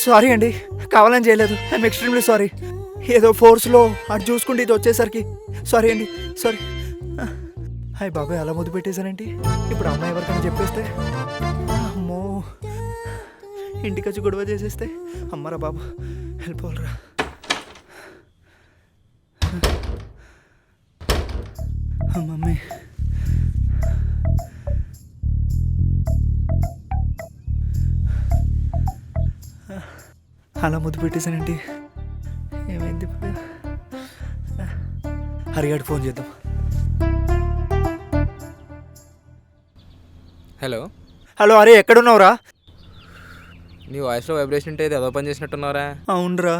Sorry అండి, కావాలని చేయలేదు. I'm extremely sorry. ఏదో ఫోర్స్లో అటు చూసుకుంటే ఇది వచ్చేసరికి సారీ అండి, సారీ. హాయ్ బాబాయ్, అలా ముద్దు పెట్టేశానండి. ఇప్పుడు అమ్మాయి ఎవరికైనా చెప్పేస్తే, అమ్మో, ఇంటికి వచ్చి గొడవ చేసేస్తే, అమ్మరా బాబు వెళ్ళిపోవాలరా. మమ్మీ, అలా ముద్దు పెట్టేశానండి. ఏమైంది ఇప్పుడు? హరిగాడు ఫోన్ చేద్దాం. హలో హలో, అరే ఎక్కడున్నావురా? నీ వాయిస్లో వైబ్రేషన్ ఉంటే ఏదో పని చేసినట్టున్నారా? అవునరా.